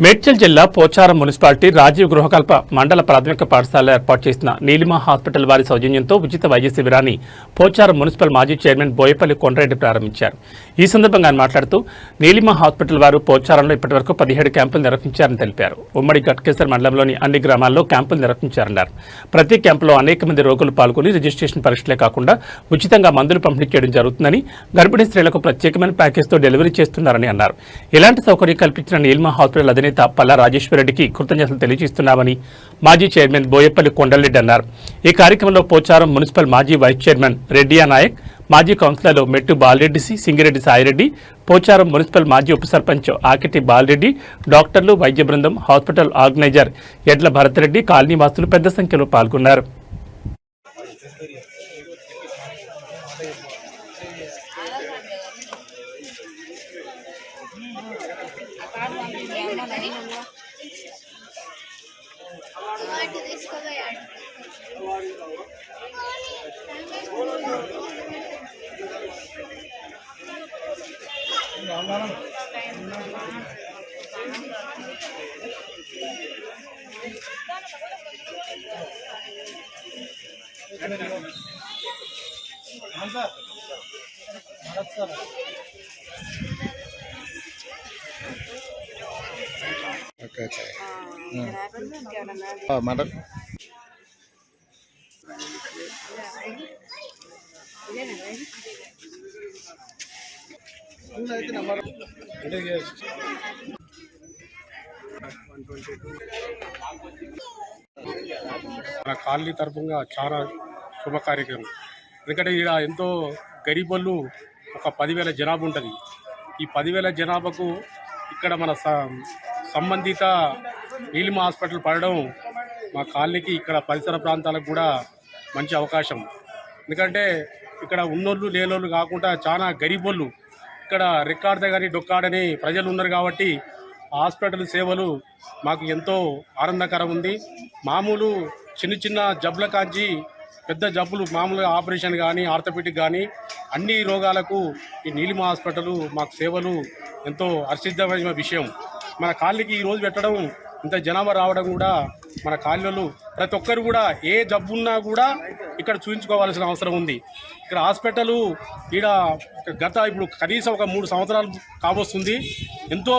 మేడ్చల్ జిల్లా పోచారం మున్సిపాలిటీ రాజీవ్ గృహకల్ప మండల ప్రాథమిక పాఠశాల ఏర్పాటు చేసిన నీలిమ హాస్పిటల్ వారి సౌజన్యంతో ఉచిత వైద్య శిబిరాన్ని పోచారం మున్సిపల్ మాజీ చైర్మన్ బోయపల్లి కొండరెడ్డి ప్రారంభించారు. ఈ సందర్భంగా ఆయన మాట్లాడుతూ నీలిమ హాస్పిటల్ వారు పోచారంలో ఇప్పటివరకు 17 క్యాంపులు నిర్వహించారని తెలిపారు. ఉమ్మడి ఘట్కేసర్ మండలంలోని అన్ని గ్రామాల్లో క్యాంపులు నిర్వహించారన్నారు. ప్రతి క్యాంపులో అనేక మంది రోగులు పాల్గొని రిజిస్ట్రేషన్ పరీక్షలే కాకుండా ఉచితంగా మందులు పంపిణీ చేయడం జరుగుతుందని, గర్భిణీ స్త్రీలకు ప్రత్యేకమైన ప్యాకేజ్తో డెలివరీ చేస్తున్నారని అన్నారు. ఇలాంటి సౌకర్యం కల్పించిన నీలిమ హాస్పిటల్ అధినేత పల్లా రాజేశ్వరరెడ్డికి కృతజ్ఞతలు తెలియజేస్తున్నామని మాజీ చైర్మన్ బోయపల్లి కొండరెడ్డి అన్నారు. ఈ కార్యక్రమంలో పోచారం మున్సిపల్ మాజీ వైస్ చైర్మన్ రెడ్డియా నాయక్, మాజీ కౌన్సిలర్లు మెట్టు బాలరెడ్డి, సింగిరెడ్డి సాయిరెడ్డి, పోచారం మున్సిపల్ మాజీ ఉప సర్పంచ్ ఆకిటి బాలరెడ్డి, డాక్టర్లు, వైద్య బృందం, హాస్పిటల్ ఆర్గనైజర్ ఎడ్ల భరతరెడ్డి, కాలనీ వాసులు పెద్ద సంఖ్యలో పాల్గొన్నారు. మన కాలనీ తరపుగా చాలా శుభ కార్యక్రమం. ఎందుకంటే ఇక్కడ ఎంతో గరీబోళ్ళు ఒక 10,000 జనాభా ఉంటుంది. ఈ 10,000 జనాభాకు ఇక్కడ మన సంబంధిత నీలిమ హాస్పిటల్ పడడం మా కాలనీకి, ఇక్కడ పరిసర ప్రాంతాలకు కూడా మంచి అవకాశం. ఎందుకంటే ఇక్కడ ఉన్నోళ్ళు లేనోళ్ళు కాకుండా చాలా గరీబోళ్ళు ఇక్కడ రెక్కాడితే కానీ డొక్కాడని ప్రజలు ఉన్నారు. కాబట్టి హాస్పిటల్ సేవలు మాకు ఎంతో ఆనందకరం ఉంది. మామూలు చిన్న చిన్న జబ్బుల కాంచి పెద్ద జబ్బులు, మామూలుగా ఆపరేషన్ కానీ ఆర్థోపెడిక్ కానీ అన్ని రోగాలకు ఈ నీలిమ హాస్పిటల్ మాకు సేవలు ఎంతో హర్షిద్దమైన విషయం. మన కాలనీకి ఈరోజు పెట్టడం, ఇంత జనాభా రావడం కూడా మన కాలనీలో ప్రతి ఒక్కరు కూడా ఏ జబ్బు ఉన్నా కూడా ఇక్కడ చూపించుకోవాల్సిన అవసరం ఉంది. ఇక్కడ హాస్పిటల్ ఇప్పుడు కనీసం ఒక 3 సంవత్సరాలు కావస్తుంది. ఎంతో